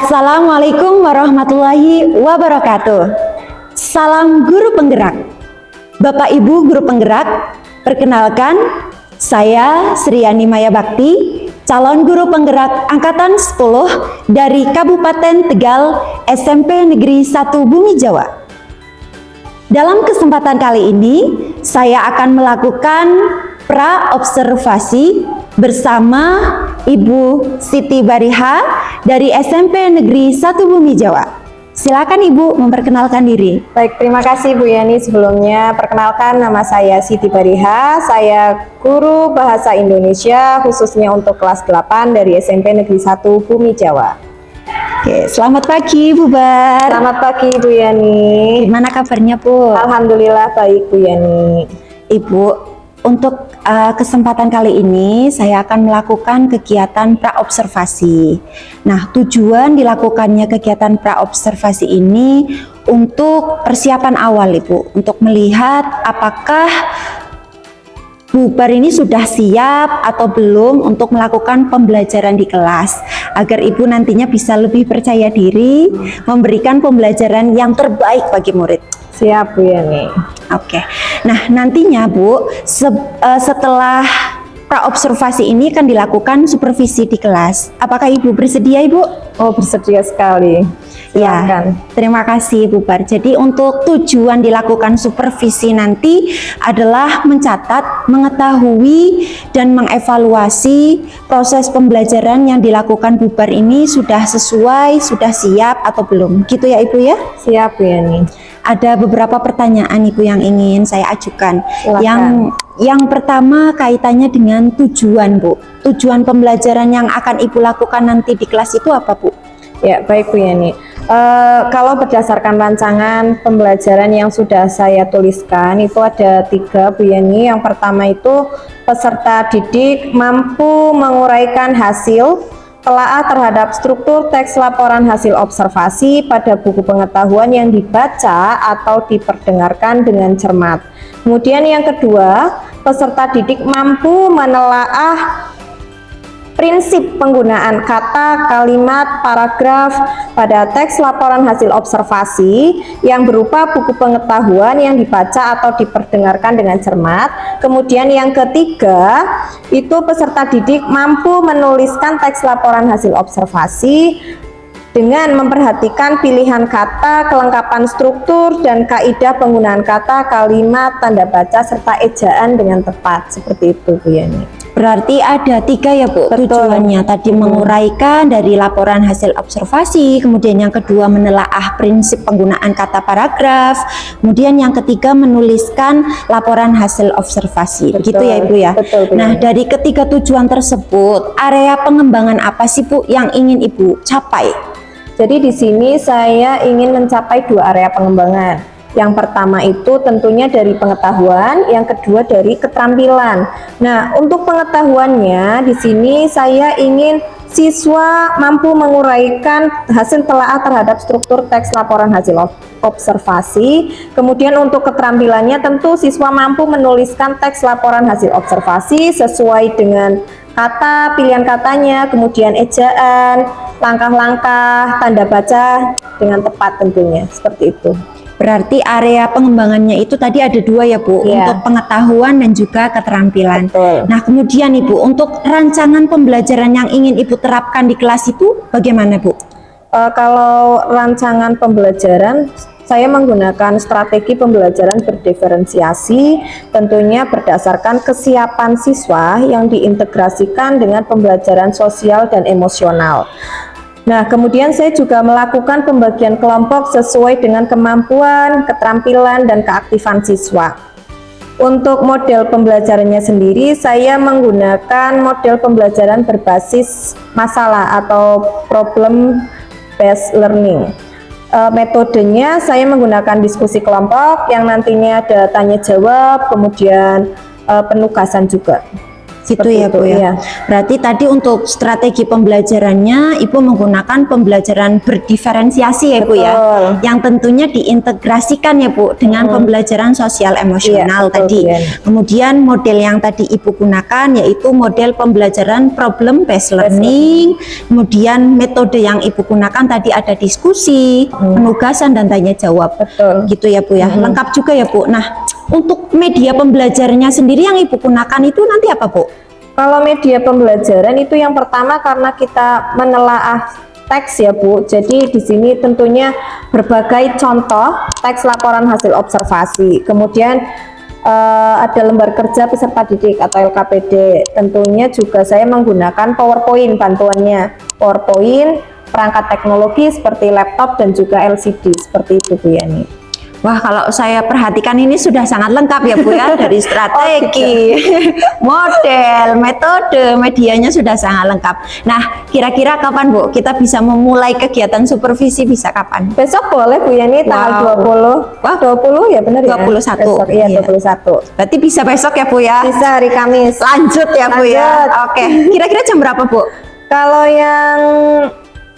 Assalamualaikum warahmatullahi wabarakatuh. Salam guru penggerak. Bapak Ibu guru penggerak, perkenalkan saya Sriani Maya Bakti, calon guru penggerak angkatan 10 dari Kabupaten Tegal, SMP Negeri 1 Bumi Jawa. Dalam kesempatan kali ini, saya akan melakukan pra-observasi bersama Ibu Siti Bariha dari SMP Negeri 1 Bumi Jawa. Silakan Ibu memperkenalkan diri. Baik, terima kasih Bu Yani. Sebelumnya perkenalkan, nama saya Siti Bariha. Saya guru Bahasa Indonesia khususnya untuk kelas 8 dari SMP Negeri 1 Bumi Jawa. Oke, selamat pagi Bu Bar. Selamat pagi Bu Yani. Gimana kabarnya Bu? Alhamdulillah baik Bu Yani. Ibu, untuk kesempatan kali ini saya akan melakukan kegiatan praobservasi. Nah, tujuan dilakukannya kegiatan praobservasi ini untuk persiapan awal Ibu, untuk melihat apakah Bu Bar ini sudah siap atau belum untuk melakukan pembelajaran di kelas, agar Ibu nantinya bisa lebih percaya diri memberikan pembelajaran yang terbaik bagi murid. Siap Bu Yani. Oke, nah nantinya Bu, setelah praobservasi ini kan dilakukan supervisi di kelas. Apakah Ibu bersedia Ibu? Oh, bersedia sekali. Ya, Silakan. terima kasih Bu Bar. Jadi untuk tujuan dilakukan supervisi nanti adalah mencatat, mengetahui, dan mengevaluasi proses pembelajaran yang dilakukan Bu Bar ini sudah sesuai, sudah siap atau belum. Gitu ya Ibu ya? Siap Bu Yani. Ada beberapa pertanyaan Ibu yang ingin saya ajukan. Silakan. Yang pertama kaitannya dengan tujuan Bu. Tujuan pembelajaran yang akan Ibu lakukan nanti di kelas itu apa Bu? Ya, baik Bu Yani. Kalau berdasarkan rancangan pembelajaran yang sudah saya tuliskan, itu ada 3 Bu Yani. Yang pertama itu peserta didik mampu menguraikan hasil telaah terhadap struktur teks laporan hasil observasi pada buku pengetahuan yang dibaca atau diperdengarkan dengan cermat. Kemudian yang kedua, peserta didik mampu menelaah prinsip penggunaan kata, kalimat, paragraf pada teks laporan hasil observasi yang berupa buku pengetahuan yang dibaca atau diperdengarkan dengan cermat. Kemudian yang ketiga, itu peserta didik mampu menuliskan teks laporan hasil observasi dengan memperhatikan pilihan kata, kelengkapan struktur, dan kaidah penggunaan kata, kalimat, tanda baca, serta ejaan dengan tepat. Seperti itu Bu Yani. Berarti ada 3 ya Bu. Betul. Tujuannya tadi menguraikan dari laporan hasil observasi, kemudian yang kedua menelaah prinsip penggunaan kata paragraf, kemudian yang ketiga menuliskan laporan hasil observasi. Betul. Gitu ya Ibu ya. Betul, Bu. Nah, dari ketiga tujuan tersebut, area pengembangan apa sih Bu yang ingin Ibu capai? Jadi di sini saya ingin mencapai 2 area pengembangan. Yang pertama itu tentunya dari pengetahuan, yang kedua dari keterampilan. Nah, untuk pengetahuannya di sini saya ingin siswa mampu menguraikan hasil telaah terhadap struktur teks laporan hasil observasi. Kemudian untuk keterampilannya tentu siswa mampu menuliskan teks laporan hasil observasi sesuai dengan kata, pilihan katanya, kemudian ejaan, langkah-langkah, tanda baca dengan tepat tentunya. Seperti itu. Berarti area pengembangannya itu tadi ada 2 ya Bu, Iya. untuk pengetahuan dan juga keterampilan. Betul. Nah, kemudian Ibu, untuk rancangan pembelajaran yang ingin Ibu terapkan di kelas itu bagaimana Bu? Kalau rancangan pembelajaran, saya menggunakan strategi pembelajaran berdiferensiasi, tentunya berdasarkan kesiapan siswa yang diintegrasikan dengan pembelajaran sosial dan emosional. Nah, kemudian saya juga melakukan pembagian kelompok sesuai dengan kemampuan, keterampilan, dan keaktifan siswa. Untuk model pembelajarannya sendiri, saya menggunakan model pembelajaran berbasis masalah atau problem based learning. Metodenya saya menggunakan diskusi kelompok yang nantinya ada tanya jawab, kemudian penugasan juga. Gitu Seperti ya itu, Bu ya. iya. Berarti tadi untuk strategi pembelajarannya Ibu menggunakan pembelajaran berdiferensiasi ya Bu ya. Betul. Yang tentunya diintegrasikan ya Bu dengan pembelajaran sosial emosional Iya, betul, tadi. Bu Yani. Kemudian model yang tadi Ibu gunakan yaitu model pembelajaran problem based learning. Kemudian metode yang Ibu gunakan tadi ada diskusi, penugasan dan tanya jawab. Betul. Gitu ya Bu ya. Lengkap juga ya Bu. Nah, untuk media pembelajarannya sendiri yang Ibu gunakan itu nanti apa Bu? Kalau media pembelajaran itu yang pertama karena kita menelaah teks ya Bu. Jadi di sini tentunya berbagai contoh teks laporan hasil observasi. Kemudian ada lembar kerja peserta didik atau LKPD. Tentunya juga saya menggunakan PowerPoint bantuannya. PowerPoint, perangkat teknologi seperti laptop dan juga LCD seperti itu Bu Yani. Wah, kalau saya perhatikan ini sudah sangat lengkap ya Bu ya, dari strategi, model, metode, medianya sudah sangat lengkap. Nah, kira-kira kapan Bu kita bisa memulai kegiatan supervisi, bisa kapan? Besok boleh Bu Yani tanggal 20. Wah, 20 ya benar ya? 21. Besok, iya, Iya. 21. Berarti bisa besok ya Bu ya? Bisa hari Kamis. Lanjut ya Bu ya? Lanjut. Oke, kira-kira jam berapa Bu? Kalau yang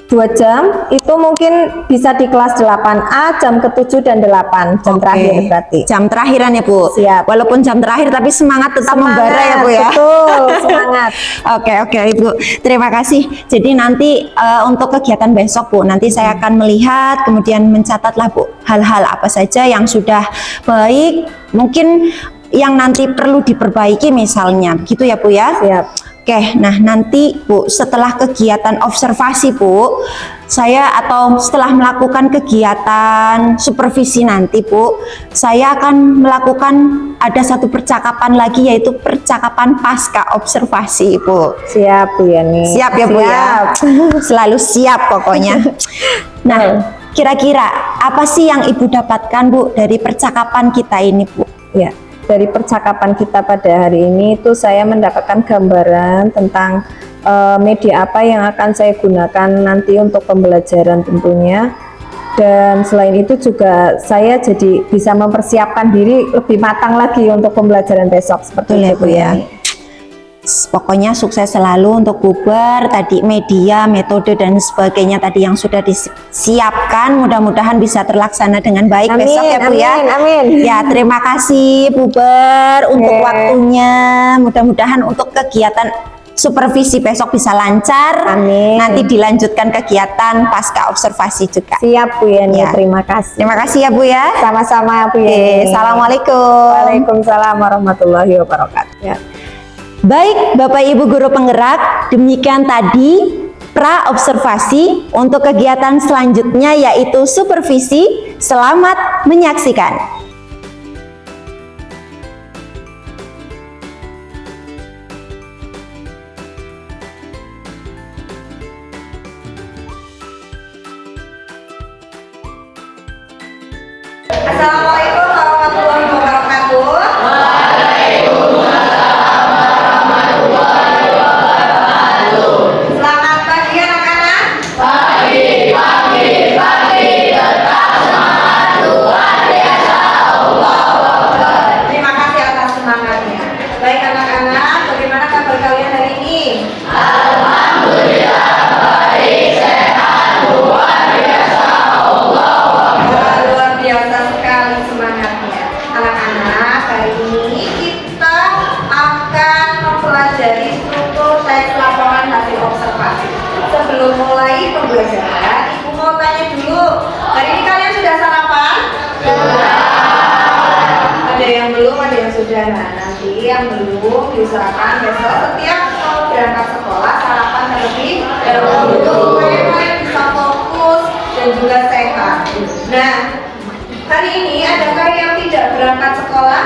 2 jam itu mungkin bisa di kelas 8A jam ke-7 dan 8 jam Oke. terakhir berarti. Jam terakhiran ya Bu? Siap. Walaupun jam terakhir tapi semangat tetap membara ya Bu ya? Betul, semangat. Oke Ibu, terima kasih. Jadi nanti untuk kegiatan besok Bu, nanti saya akan melihat kemudian mencatatlah Bu hal-hal apa saja yang sudah baik, mungkin yang nanti perlu diperbaiki misalnya, gitu ya Bu ya? Siap. Oke, nah nanti Bu setelah kegiatan observasi Bu, saya atau setelah melakukan kegiatan supervisi nanti Bu, saya akan melakukan ada satu percakapan lagi yaitu percakapan pasca observasi Bu. Siap Bu Yani. Siap ya Bu ya? Selalu siap pokoknya. Nah, kira-kira apa sih yang Ibu dapatkan Bu dari percakapan kita ini Bu? Ya, dari percakapan kita pada hari ini itu saya mendapatkan gambaran tentang media apa yang akan saya gunakan nanti untuk pembelajaran tentunya. Dan selain itu juga saya jadi bisa mempersiapkan diri lebih matang lagi untuk pembelajaran besok seperti Betul ya, itu Bu ya. Pokoknya sukses selalu untuk Buber, tadi media, metode dan sebagainya tadi yang sudah disiapkan, mudah-mudahan bisa terlaksana dengan baik Amin, besok ya Bu ya. amin. Ya, terima kasih Buber untuk Oke. waktunya. Mudah-mudahan untuk kegiatan supervisi besok bisa lancar. Amin. Nanti dilanjutkan kegiatan pasca observasi juga. Siap Bu Yani, Ya. terima kasih. Terima kasih ya Bu ya. Sama-sama Bu Oke, Yani. Assalamualaikum. Waalaikumsalam warahmatullahi wabarakatuh. Ya. Baik Bapak Ibu Guru Penggerak, demikian tadi pra-observasi. Untuk kegiatan selanjutnya yaitu supervisi. Selamat menyaksikan. Assalamualaikum warahmatullahi wabarakatuh. Selamat pagi anak-anak. Terima kasih atas semangatnya. Baik anak-anak, bagaimana kabar kalian hari ini? Luar biasa sekali semangatnya. Anak-anak, hari ini kita akan mempelajari struktur teks laporan hasil observasi. Sebelum mulai pembelajaran, Ibu mau tanya dulu. Hari ini kalian sudah sarapan? Ada yang belum, ada yang sudah. Nah, nanti yang belum diusahakan besok setiap mau berangkat sekolah sarapan terlebih dahulu supaya kalian bisa fokus dan juga sehat. Nah, hari ini adakah yang tidak berangkat sekolah?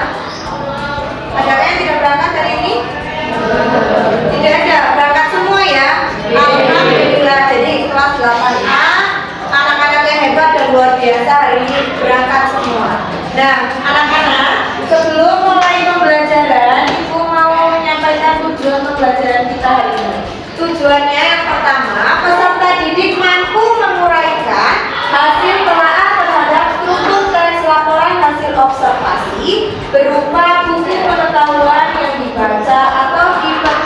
Adakah yang tidak berangkat hari ini? Tidak ada, berangkat semua ya. Alhamdulillah. Jadi kelas 8A anak-anak yang hebat dan luar biasa hari ini berangkat semua. Nah, anak-anak, sebelum mulai pembelajaran, Ibu mau menyampaikan tujuan pembelajaran kita hari ini. Tujuannya yang pertama, peserta didik mampu menguraikan hasil telaah terhadap struktur teks laporan hasil observasi berupa buku pengetahuan yang dibaca atau dipetik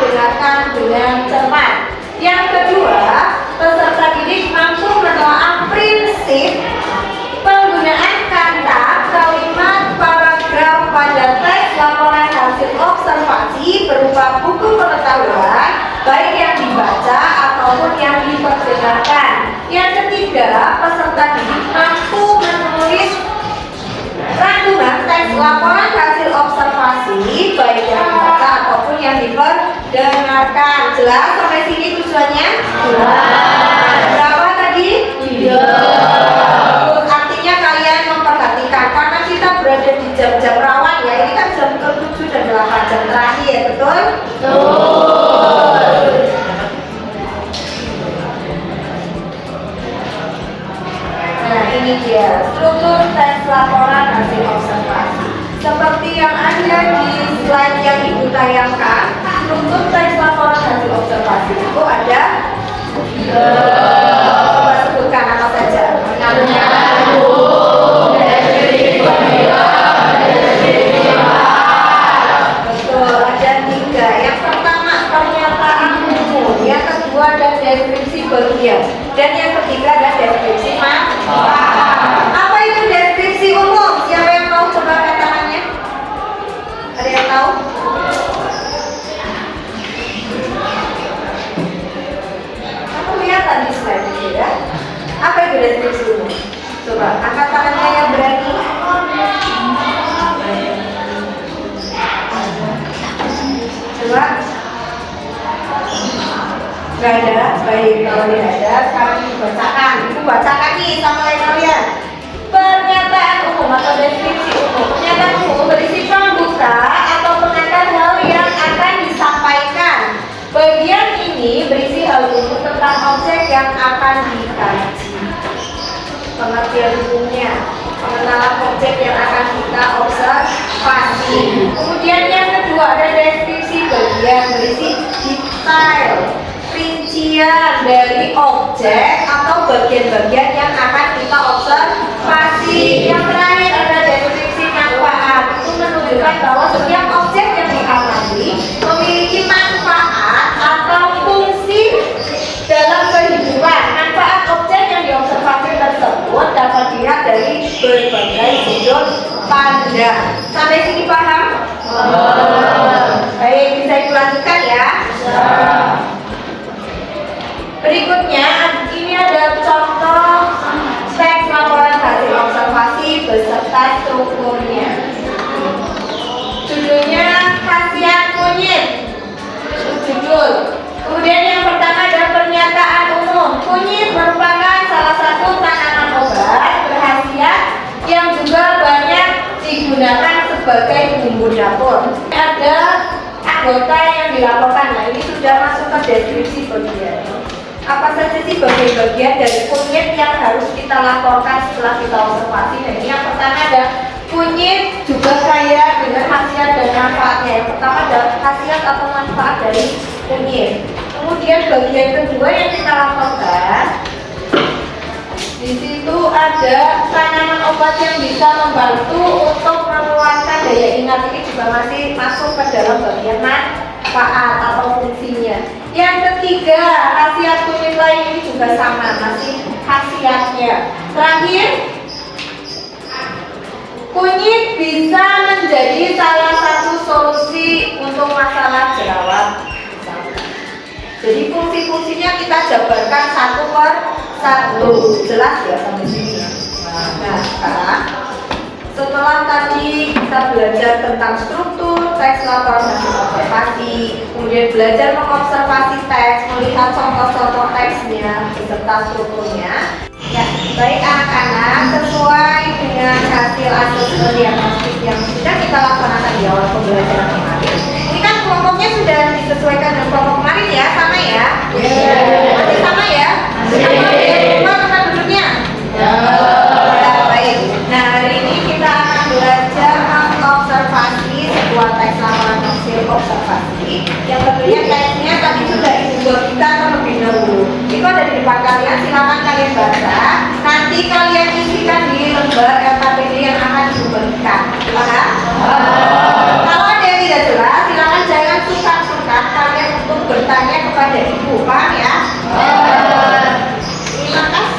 jelas sampai sini tujuannya? Berapa tadi? Artinya kalian memperhatikan karena kita berada di jam-jam rawan ya. Ini kan jam ke-7 dan 8 jam terakhir, betul? Nah, ini dia struktur tes laporan hasil observasi. Seperti yang ada di slide yang Ibu tayangkan, struktur tes laporan hasil observasi itu ada coba sebutkan apa saja. Betul, ada 3. Yang pertama pernyataan umum, yang kedua ada deskripsi bagian, dan yang ketiga ada deskripsi manfaat. Apa itu deskripsi umum? Siapa yang tahu? Coba angkat tangannya. Ada yang tahu? Aku lihat tadi slide ini ya. Apa itu deskripsi umum? Coba angkat tangannya yang berani. Coba. Gak ada, baik kalau tidak ada, sekarang dibacakan. Ibu bacakan nih sama kalian. Pernyataan umum atau deskripsi umum. Pernyataan umum berisi pembuka atau pengantar hal yang akan disampaikan. Bagian ini berisi hal umum tentang objek yang akan dikaji. Pengertian umumnya, pengenalan objek yang akan kita observasi. Kemudian yang kedua ada deskripsi bagian berisi detail, rincian dari objek atau bagian-bagian yang akan kita observasi. Yang terakhir ada deskripsi manfaat. Itu menunjukkan bahwa setiap objek yang diamati memiliki manfaat atau fungsi dalam kehidupan. Manfaat objek yang diobservasi tersebut dapat dilihat dari berbagai sudut pandang. Sampai sini paham? Baik, bisa dilanjutkan ya. Berikutnya, ini ada contoh teks laporan hasil observasi beserta strukturnya. Judulnya khasiat kunyit. Judul. Kemudian yang pertama ada pernyataan umum. Kunyit merupakan salah satu tanaman obat berkhasiat yang juga banyak digunakan sebagai bumbu dapur. Ada anggota yang dilaporkan. Nah, ini sudah masuk ke deskripsi bagian. Apa saja sih bagian-bagian dari kunyit yang harus kita laporkan setelah kita observasi? Nah, ini yang pertama ada kunyit juga kaya dengan khasiat dan manfaatnya. Yang pertama ada khasiat atau manfaat dari kunyit. Kemudian bagian kedua yang kita laporkan, di situ ada tanaman obat yang bisa membantu untuk mengeluarkan daya ingat. Ini juga masih masuk ke dalam bagian manfaat atau fungsinya. Yang ketiga, khasiat kunyit lain ini juga sama, masih khasiatnya. Terakhir, kunyit bisa menjadi salah satu solusi untuk masalah jerawat. Jadi fungsi-fungsinya kita jabarkan satu per satu. Jelas ya sampai sini. Nah, sekarang setelah tadi kita belajar tentang struktur teks laporan hasil observasi, kemudian belajar mengobservasi teks, melihat contoh-contoh teksnya beserta strukturnya. Ya, baik anak-anak, sesuai dengan hasil asesmen diagnostik yang sudah kita laksanakan di awal pembelajaran kemarin. Ini kan kelompoknya sudah disesuaikan dengan kelompok kemarin ya, sama ya? Masih sama ya? Sama tempat duduknya? Ya, baik. Nah, hari ini kita akan belajar mengobservasi sebuah teks laporan hasil observasi. Yang tentunya teksnya tadi sudah ibu buat kita terlebih dahulu. Itu ada di depan kalian, silakan kalian baca. Nanti kalian isikan di lembar LKPD yang akan diberikan. Paham? Kalau ada yang tidak jelas, silakan jangan sungkan-sungkan kalian untuk bertanya kepada ibu. Paham ya? Terima kasih.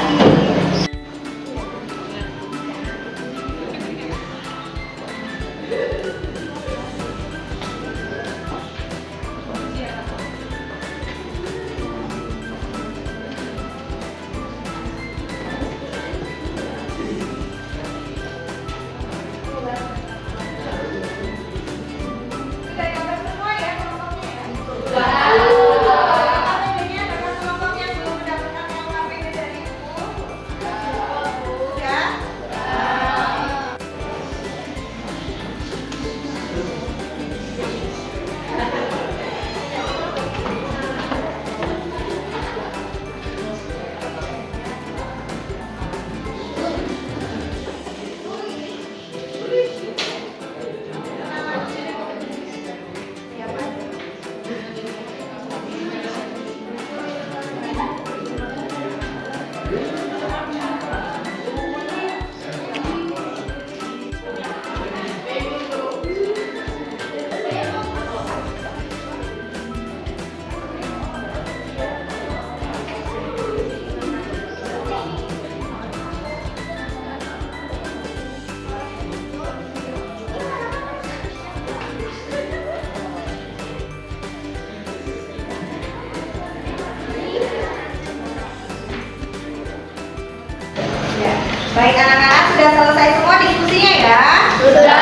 Baik anak-anak, sudah selesai semua diskusinya ya? Sudah.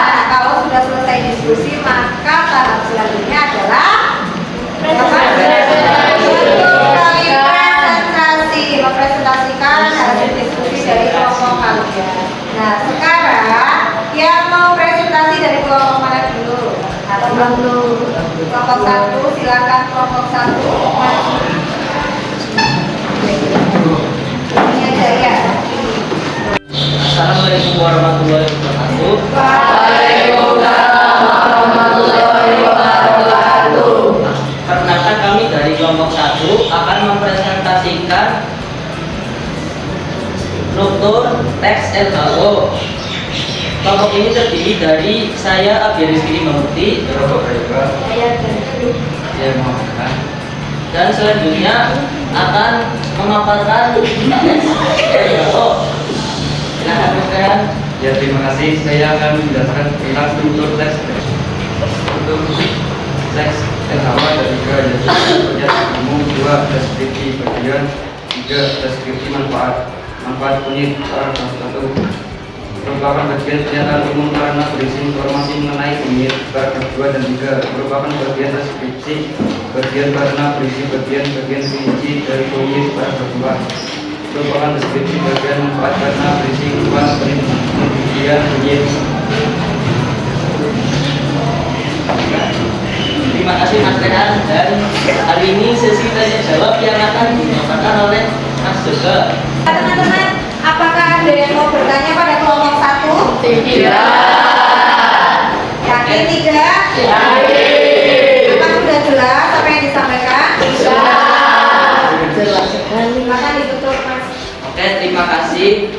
Nah, kalau sudah selesai diskusi, maka tahap selanjutnya adalah presentasi. Mempresentasikan hasil diskusi dari kelompok kalian. Nah, sekarang yang mau presentasi dari kelompok mana dulu? Kelompok 1, silakan kelompok 1 maju. Ini aja ya. Assalamualaikum warahmatullahi wabarakatuh. Waalaikumsalam warahmatullahi wabarakatuh. Perkenalkan, kami dari kelompok 1 akan mempresentasikan struktur teks LHO. Kelompok ini terdiri dari saya Abi Rizky Mamuti dan selanjutnya akan memaparkan teks LHO. Silakan rekan. Ya, terima kasih. Saya akan menjelaskan tentang struktur teks. Struktur teks LHO ada 3, yaitu bagian umum, 2 deskripsi bagian, 3 deskripsi manfaat. Manfaat unit paragraf 1 merupakan bagian pernyataan umum karena berisi informasi mengenai unit. Paragraf 2 dan 3 merupakan bagian deskripsi bagian karena berisi bagian-bagian rinci dari unit. Paragraf 2 merupakan deskripsi bagian manfaat karena berisi uang penelitian unit. Terima kasih Mas Rehan, dan hari ini sesi tanya jawab yang akan dilakukan oleh Mas Joko. Teman-teman, apakah ada yang mau bertanya pada kelompok 1? Tidak. Yakin tidak? Yakin. Apa sudah jelas apa yang disampaikan? Jelas sekali. Silakan ditutup Mas. Oke, terima kasih.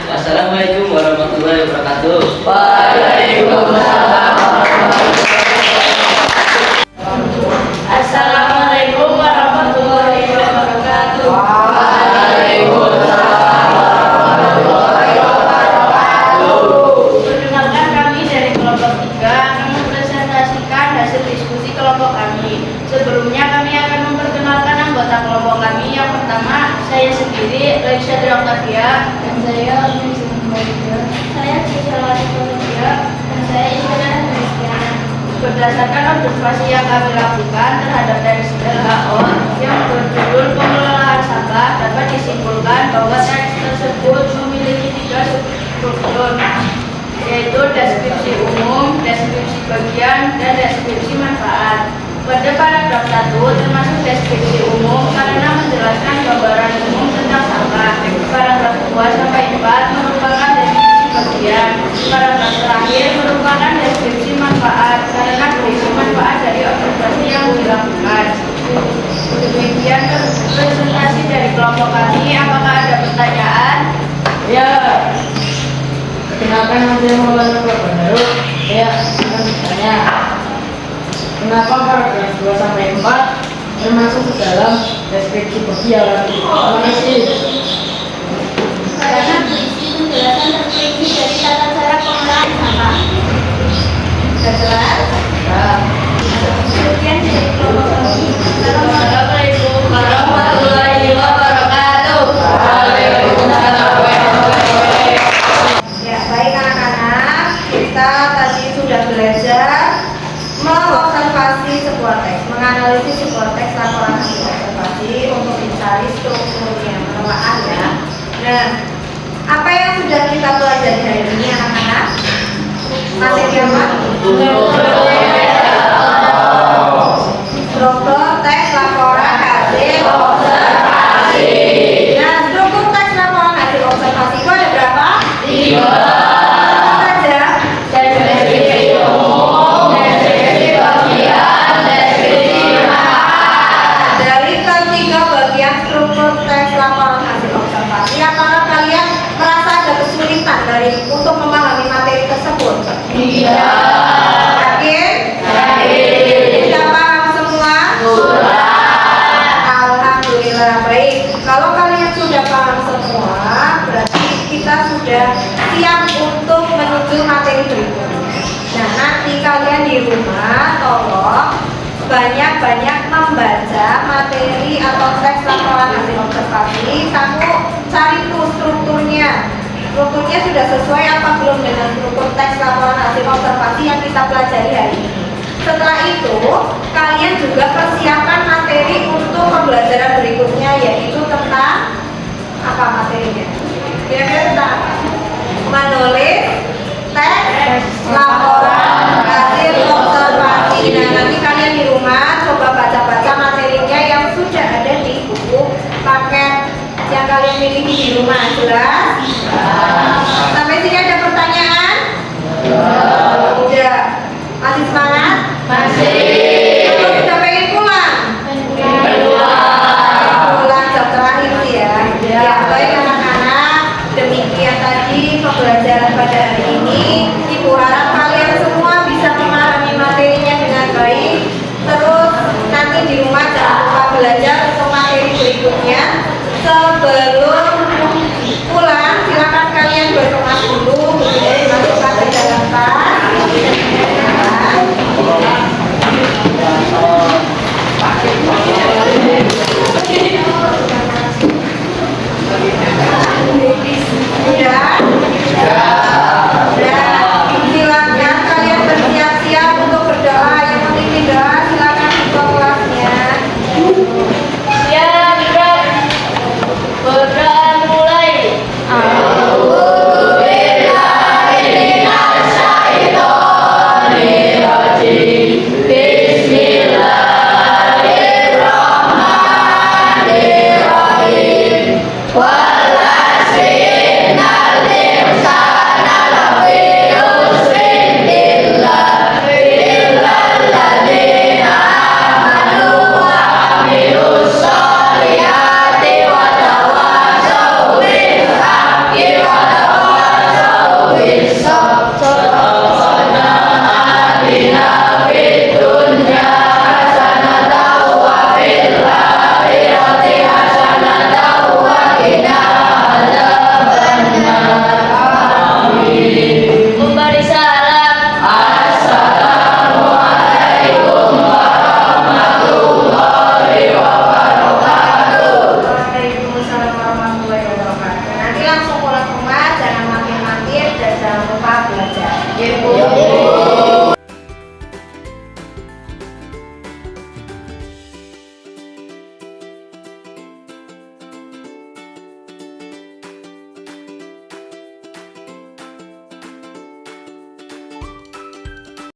Wassalamualaikum warahmatullahi wabarakatuh. Waalaikumsalam. Assalamualaikum warahmatullahi wabarakatuh. Perkenalkan, kami dari kelompok 3 akan mempresentasikan hasil diskusi kelompok kami. Sebelumnya kami akan memperkenalkan anggota kelompok kami. Yang pertama, saya sendiri, Laisha Octavia, dan saya Cisalawati Octavia, dan saya Isyana Christiana. Berdasarkan observasi yang kami lakukan terhadap teks LHO yang berjudul pengelolaan sampah, dapat disimpulkan bahwa teks tersebut memiliki 3 struktur, yaitu deskripsi umum, deskripsi bagian, dan deskripsi manfaat. Pada paragraf 1 termasuk deskripsi umum karena menjelaskan gambaran umum tentang sampah. Paragraf 2 sampai 4 merupakan deskripsi bagian. Paragraf terakhir merupakan deskripsi manfaat karena berisi manfaat dari observasi yang dilakukan. Demikian presentasi dari kelompok kami. Apakah ada pertanyaan? Ya, kenalkan saya Maulana Baru. Ya, akan bertanya, kenapa paragraf 2 sampai 4 termasuk ke dalam deskripsi bagian? Terima kasih. Karena berisi penjelasan terperinci dari tata cara pengolahan sampah. Sudah jelas? Kemudian dari kelompok kami, Assalamualaikum warahmatullahi wabarakatuh. Ya, baik anak-anak, kita tadi sudah belajar mengobservasi sebuah teks, menganalisis sebuah teks laporan hasil observasi untuk mencari strukturnya, menelaah ya. Nah, apa yang sudah kita pelajari hari ini anak-anak? Materi apa? Struktur teks laporan hasil observasi. Nah, struktur teks laporan hasil observasi itu ada berapa? 3. Apa saja? Deskripsi umum, deskripsi bagian, deskripsi manfaat. Dari ketiga bagian struktur teks laporan hasil observasi, apakah kalian merasa ada kesulitan untuk memahami materi tersebut? Yakin? Sudah paham semua? Alhamdulillah, baik. Kalau kalian sudah paham semua, berarti kita sudah siap untuk menuju materi berikutnya. Nah, nanti kalian di rumah tolong banyak-banyak membaca materi atau teks laporan hasil observasi. Kamu cari tuh strukturnya. Strukturnya sudah sesuai apa belum dengan struktur teks laporan hasil observasi yang kita pelajari hari ini. Setelah itu, kalian juga persiapkan materi untuk pembelajaran berikutnya, yaitu tentang apa materinya? Kira-kira tentang apa? Menulis teks laporan hasil observasi. Nah, nanti kalian di rumah coba baca-baca materinya yang sudah ada di buku paket yang kalian miliki di rumah. Jelas? Sampai sini ada pertanyaan? Udah. Masih semangat? Masih. Atau sudah pengen pulang? Pulang jam terakhir sih ya. Ya, baik anak-anak. Demikian tadi pembelajaran pada hari ini. Ibu harap kalian semua bisa memahami materinya dengan baik. Terus nanti di rumah jangan lupa belajar untuk materi berikutnya. Sebelum pulang, silakan kalian berkemas dulu, kemudian dimasukkan ke dalam tas. Silakan kalian bersiap-siap untuk berdoa. Yang penting doa, silakan buka kelasnya. Ya, Ibrahim. Berdoa mulai. Memberi salam. Waalaikumsalam warahmatullahi wabarakatuh. Nanti langsung pulang ke rumah, jangan mampir-mampir dan jangan lupa belajar.